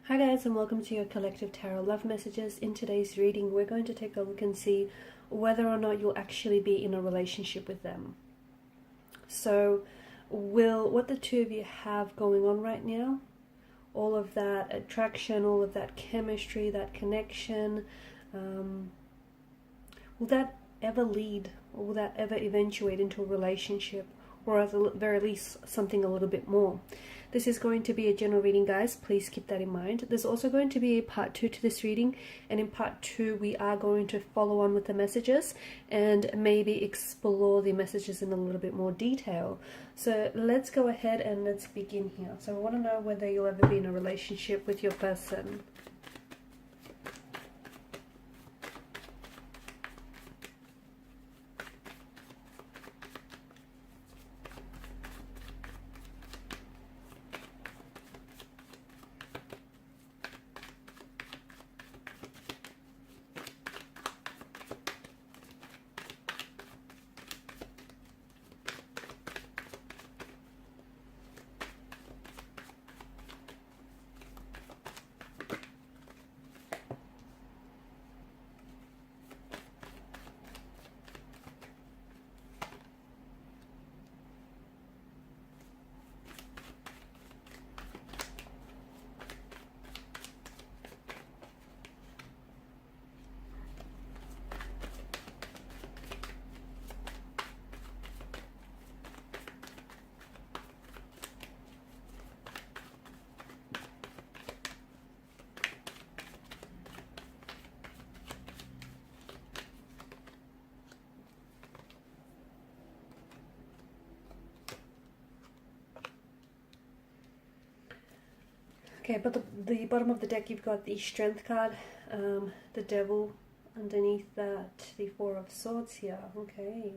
Hi guys, and welcome to your Collective Tarot Love Messages. In today's reading, we're going to take a look and see whether or not you'll actually be in a relationship with them. So, what the two of you have going on right now, all of that attraction, all of that chemistry, that connection, will that ever lead, or will that ever eventuate into a relationship, or at the very least something a little bit more? This is going to be a general reading, guys. Please keep that in mind. There's also going to be a part 2 to this reading, and in part 2 we are going to follow on with the messages and maybe explore the messages in a little bit more detail. So let's go ahead and let's begin here. So I want to know whether you'll ever be in a relationship with your person. Okay, but the bottom of the deck, you've got the Strength card, the Devil underneath that, the Four of Swords here. Okay.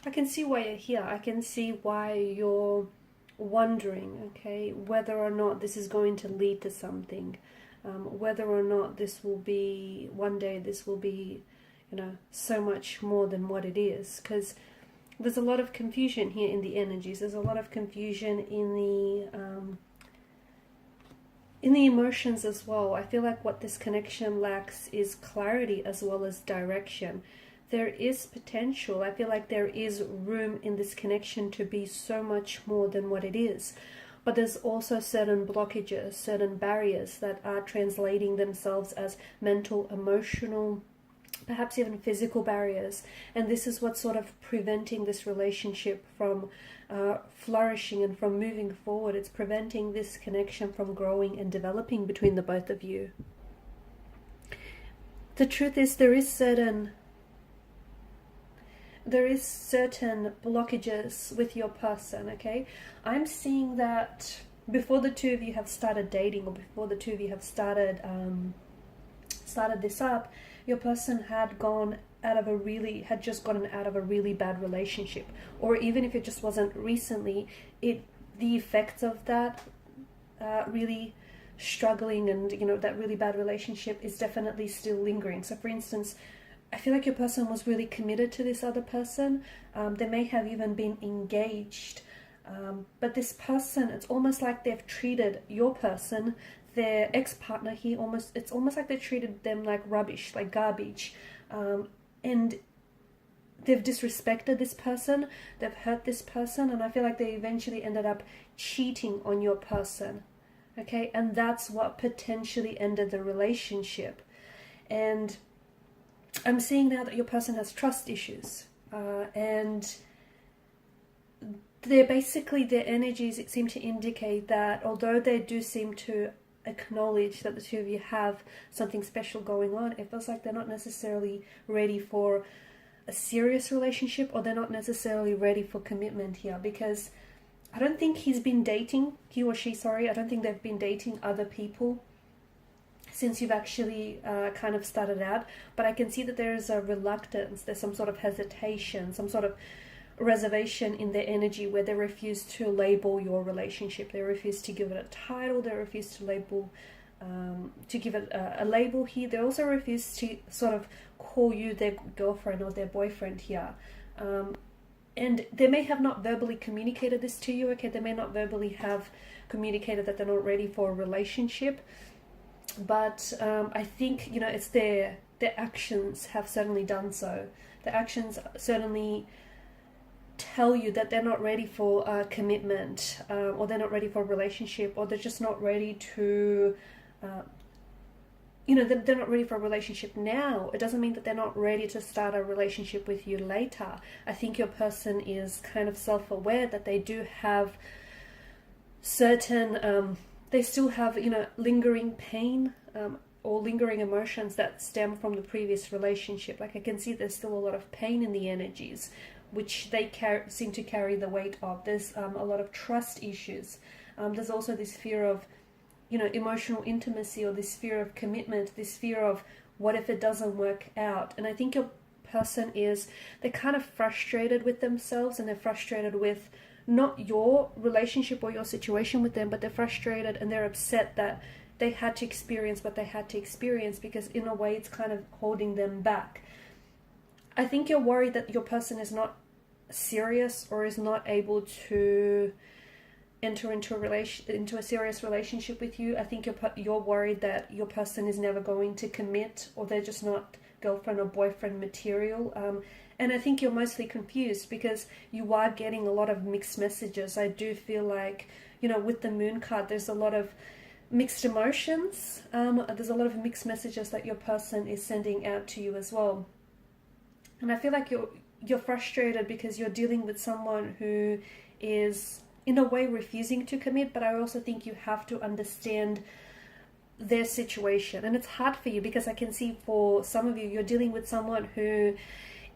I can see why you're here. I can see why you're wondering, okay, whether or not this is going to lead to something. Whether or not this will be, one day this will be, so much more than what it is. Because there's a lot of confusion here in the energies. There's a lot of confusion in the emotions as well. I feel like what this connection lacks is clarity as well as direction. There is potential. I feel like there is room in this connection to be so much more than what it is. But there's also certain blockages, certain barriers that are translating themselves as mental, emotional, perhaps even physical barriers, and this is what's sort of preventing this relationship from flourishing and from moving forward. It's preventing this connection from growing and developing between the both of you. The truth is, there is certain blockages with your person, okay? I'm seeing that before the two of you have started dating, or before the two of you have started this up, your person had just gotten out of a really bad relationship, or even if it just wasn't recently, the effects of that really struggling and that really bad relationship is definitely still lingering. So for instance, I feel like your person was really committed to this other person. They may have even been engaged, but this person, it's almost like they've treated your person, their ex-partner here, it's almost like they treated them like rubbish, like garbage, and they've disrespected this person, they've hurt this person, and I feel like they eventually ended up cheating on your person, okay? And that's what potentially ended the relationship. And I'm seeing now that your person has trust issues, and their energies seem to indicate that although they do seem to acknowledge that the two of you have something special going on, it feels like they're not necessarily ready for a serious relationship, or they're not necessarily ready for commitment here, because I don't think he or she, I don't think they've been dating other people since you've actually kind of started out. But I can see that there's a reluctance, there's some sort of hesitation, some sort of reservation in their energy where they refuse to label your relationship. They refuse to give it a title. They refuse to give it a label here. They also refuse to sort of call you their girlfriend or their boyfriend here. And they may have not verbally communicated this to you, okay? They may not verbally have communicated that they're not ready for a relationship, but I think, you know, it's their actions have certainly done so. The actions certainly tell you that they're not ready for a commitment, or they're not ready for a relationship, or they're just not ready to, you know, they're not ready for a relationship now. It doesn't mean that they're not ready to start a relationship with you later. I think your person is kind of self-aware that they do have certain, they still have, you know, lingering pain, or lingering emotions that stem from the previous relationship. Like, I can see there's still a lot of pain in the energies, which they seem to carry the weight of. There's a lot of trust issues. There's also this fear of, you know, emotional intimacy, or this fear of commitment, this fear of what if it doesn't work out. And I think your person they're kind of frustrated with themselves, and they're frustrated with not your relationship or your situation with them, but they're frustrated and they're upset that they had to experience what they had to experience, because in a way it's kind of holding them back. I think you're worried that your person is not serious, or is not able to enter into a serious relationship with you. I think you're worried that your person is never going to commit, or they're just not girlfriend or boyfriend material. And I think you're mostly confused, because you are getting a lot of mixed messages. I do feel like, you know, with the Moon card, there's a lot of mixed emotions. There's a lot of mixed messages that your person is sending out to you as well. And I feel like you're frustrated because you're dealing with someone who is in a way refusing to commit, but I also think you have to understand their situation. And it's hard for you, because I can see for some of you, you're dealing with someone who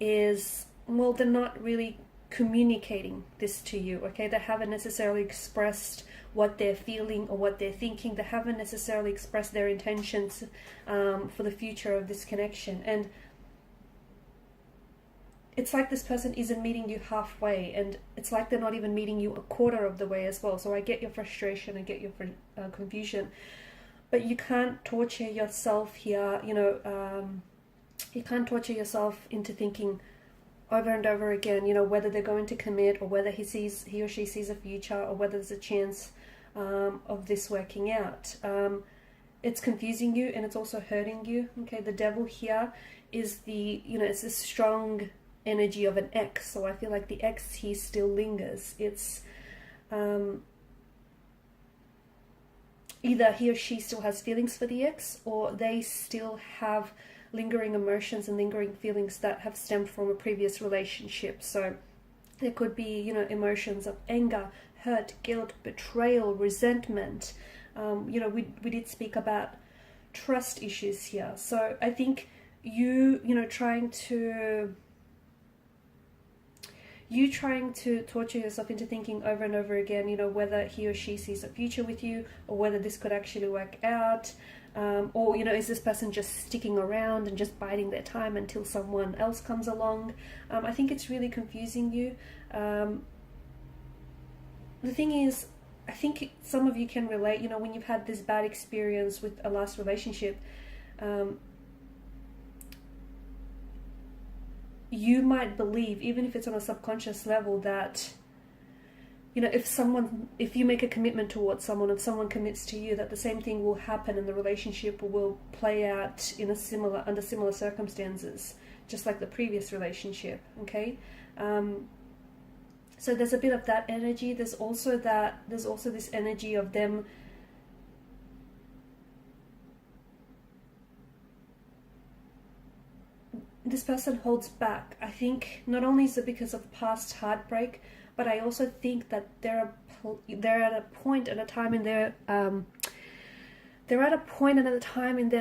is, well, they're not really communicating this to you, okay? They haven't necessarily expressed what they're feeling or what they're thinking. They haven't necessarily expressed their intentions for the future of this connection. And it's like this person isn't meeting you halfway, and it's like they're not even meeting you a quarter of the way as well. So I get your frustration, I get your confusion, but you can't torture yourself here, you know, you can't torture yourself into thinking over and over again, you know, whether they're going to commit, or whether he or she sees a future, or whether there's a chance of this working out. It's confusing you, and it's also hurting you, okay? The devil here is it's a strong energy of an ex, so I feel like the ex here still lingers. It's either he or she still has feelings for the ex, or they still have lingering emotions and lingering feelings that have stemmed from a previous relationship. So there could be, you know, emotions of anger, hurt, guilt, betrayal, resentment. You know, we did speak about trust issues here. So I think you trying to torture yourself into thinking over and over again, you know, whether he or she sees a future with you, or whether this could actually work out, or, you know, is this person just sticking around and just biding their time until someone else comes along? I think it's really confusing you. The thing is, I think some of you can relate, you know, when you've had this bad experience with a last relationship, you might believe, even if it's on a subconscious level, that, you know, if you make a commitment towards someone, if someone commits to you, that the same thing will happen and the relationship will play out in under similar circumstances, just like the previous relationship, okay? So there's a bit of that energy. There's also this energy of them this person holds back. I think not only is it because of past heartbreak, but I also think that they're at a point and a time in their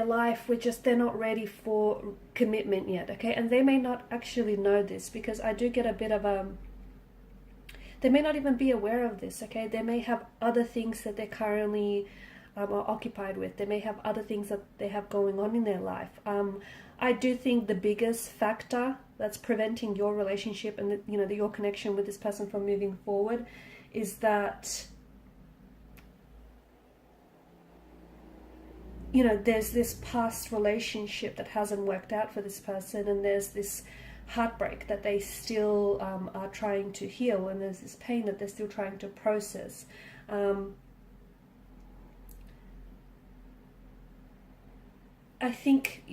life where just they're not ready for commitment yet, okay? And they may not actually know this, because I do get a bit of they may not even be aware of this, okay? They may have other things that they're currently are occupied with. They may have other things that they have going on in their life. I do think the biggest factor that's preventing your relationship and your connection with this person from moving forward is that, you know, there's this past relationship that hasn't worked out for this person, and there's this heartbreak that they still are trying to heal, and there's this pain that they're still trying to process. I think,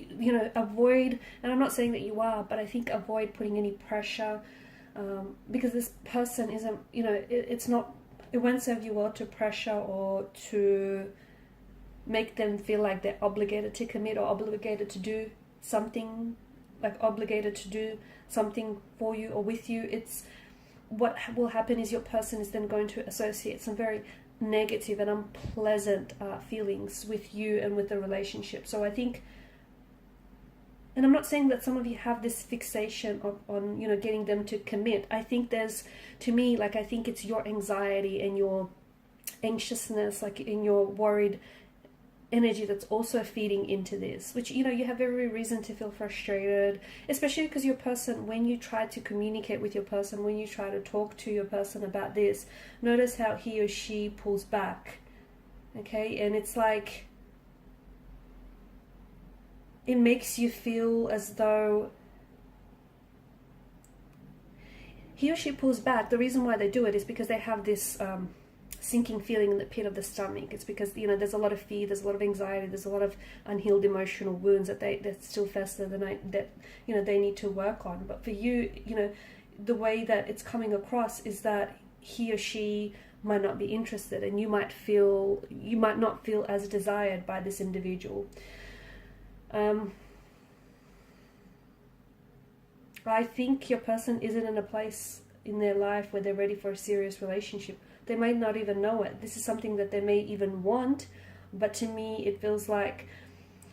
avoid, and I'm not saying that you are, but I think avoid putting any pressure, because this person isn't, it won't serve you well to pressure or to make them feel like they're obligated to commit or obligated to do something, like obligated to do something for you or with you. It's what will happen is your person is then going to associate some very negative and unpleasant feelings with you and with the relationship. So I think, and I'm not saying that some of you have this fixation on getting them to commit. I think there's, to me, like, I think it's your anxiety and your anxiousness, like in your worried energy that's also feeding into this, which you have every reason to feel frustrated, especially because your person, when you try to communicate with your person, when you try to talk to your person about this, notice how he or she pulls back. Okay, and it's like it makes you feel as though he or she pulls back. The reason why they do it is because they have this sinking feeling in the pit of the stomach. It's because there's a lot of fear, there's a lot of anxiety, there's a lot of unhealed emotional wounds that still fester, that they need to work on. But for you, the way that it's coming across is that he or she might not be interested, and you might not feel as desired by this individual. I think your person isn't in a place in their life where they're ready for a serious relationship. They might not even know it. This is something that they may even want, but to me it feels like,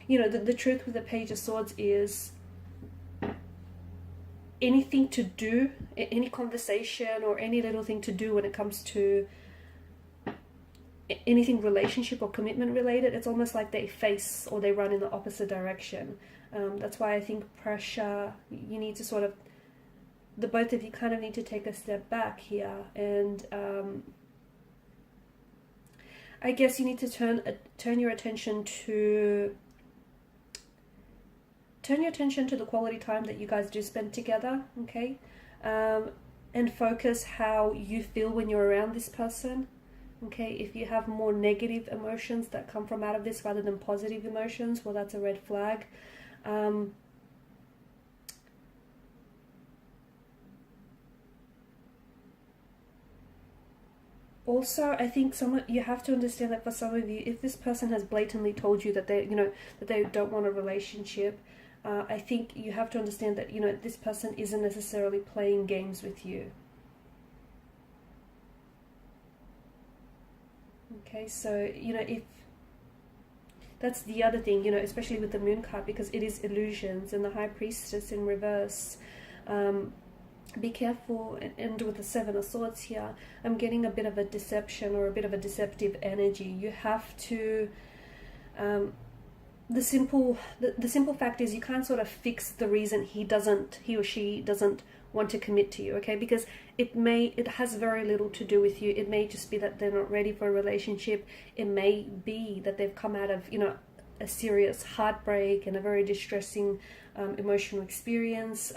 the truth with the Page of Swords is anything to do, any conversation or any little thing to do when it comes to anything relationship or commitment related, it's almost like they face or they run in the opposite direction. That's why I think pressure, you need to sort of, the both of you kind of need to take a step back here, and I guess you need to turn your attention to the quality time that you guys do spend together, okay? And focus how you feel when you're around this person, okay? If you have more negative emotions that come from out of this rather than positive emotions, well, that's a red flag. Also, I think you have to understand that for some of you, if this person has blatantly told you that they don't want a relationship, I think you have to understand that this person isn't necessarily playing games with you. Okay, so if that's the other thing, especially with the Moon card, because it is illusions, and the High Priestess in reverse. Be careful, and with the Seven of Swords here, I'm getting a bit of a deception or a bit of a deceptive energy. You have to, the simple fact is you can't sort of fix the reason he or she doesn't want to commit to you, okay? Because it has very little to do with you. It may just be that they're not ready for a relationship. It may be that they've come out of, a serious heartbreak and a very distressing emotional experience.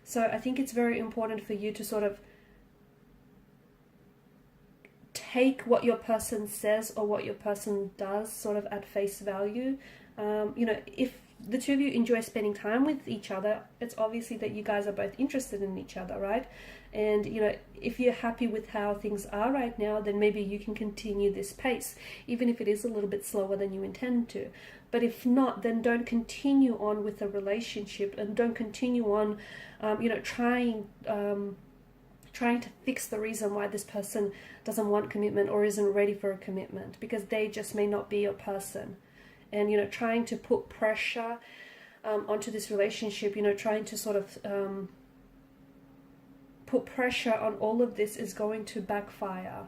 So I think it's very important for you to sort of take what your person says or what your person does sort of at face value. If the two of you enjoy spending time with each other, it's obviously that you guys are both interested in each other, right? And, if you're happy with how things are right now, then maybe you can continue this pace, even if it is a little bit slower than you intend to. But if not, then don't continue on with the relationship, and don't continue on, trying to fix the reason why this person doesn't want commitment or isn't ready for a commitment, because they just may not be your person. And, trying to put pressure onto this relationship, trying to sort of put pressure on all of this is going to backfire.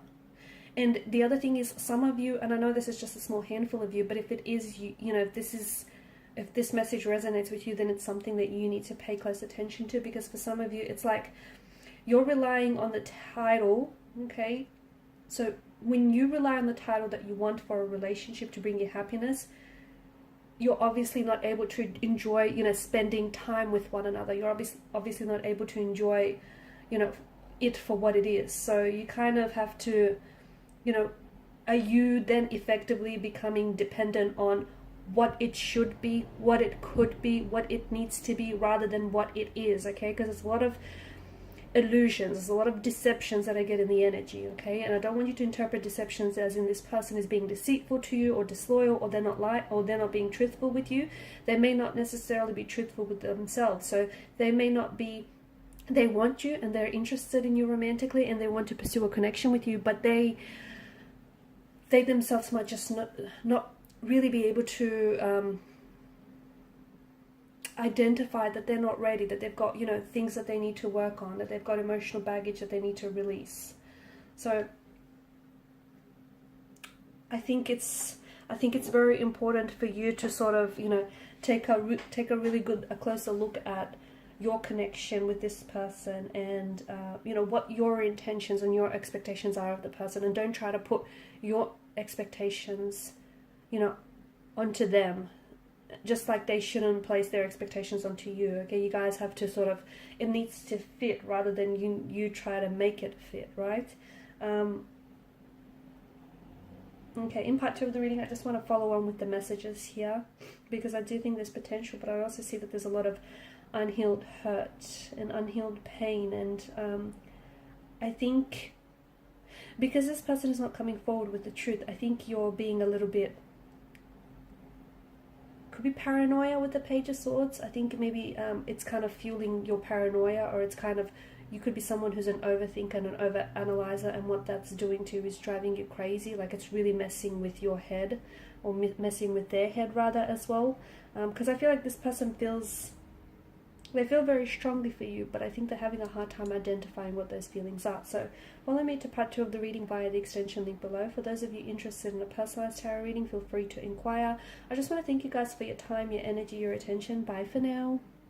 And the other thing is, some of you, and I know this is just a small handful of you, but if it is, if this message resonates with you, then it's something that you need to pay close attention to, because for some of you, it's like you're relying on the title, okay? So when you rely on the title that you want for a relationship to bring you happiness, you're obviously not able to enjoy, you know, spending time with one another. You're obviously not able to enjoy, you know, it for what it is. So you kind of have to, you know, are you then effectively becoming dependent on what it should be, what it could be, what it needs to be, rather than what it is, okay? Because it's a lot of illusions, there's a lot of deceptions that I get in the energy, okay? And I don't want you to interpret deceptions as in this person is being deceitful to you or disloyal, or they're not being truthful with you. They may not necessarily be truthful with themselves. So they may not be, they want you and they're interested in you romantically and they want to pursue a connection with you, but they themselves might just not really be able to identify that they're not ready, that they've got, you know, things that they need to work on, that they've got emotional baggage that they need to release. So I think it's very important for you to sort of, you know, take a really a closer look at your connection with this person, and you know, what your intentions and your expectations are of the person, and don't try to put your expectations, you know, onto them, just like they shouldn't place their expectations onto you, okay? You guys have to sort of, it needs to fit rather than you try to make it fit, right? Okay, in part 2 of the reading, I just want to follow on with the messages here, because I do think there's potential, but I also see that there's a lot of unhealed hurt and unhealed pain, and I think because this person is not coming forward with the truth, I think you're being a little bit, could be paranoia with the Page of Swords. I think maybe it's kind of fueling your paranoia, or it's kind of, you could be someone who's an overthinker and an overanalyzer, and what that's doing to you is driving you crazy. Like, it's really messing with your head, or messing with their head rather as well. Because I feel like this person they feel very strongly for you, but I think they're having a hard time identifying what those feelings are. So follow me to part 2 of the reading via the extension link below. For those of you interested in a personalized tarot reading, feel free to inquire. I just want to thank you guys for your time, your energy, your attention. Bye for now.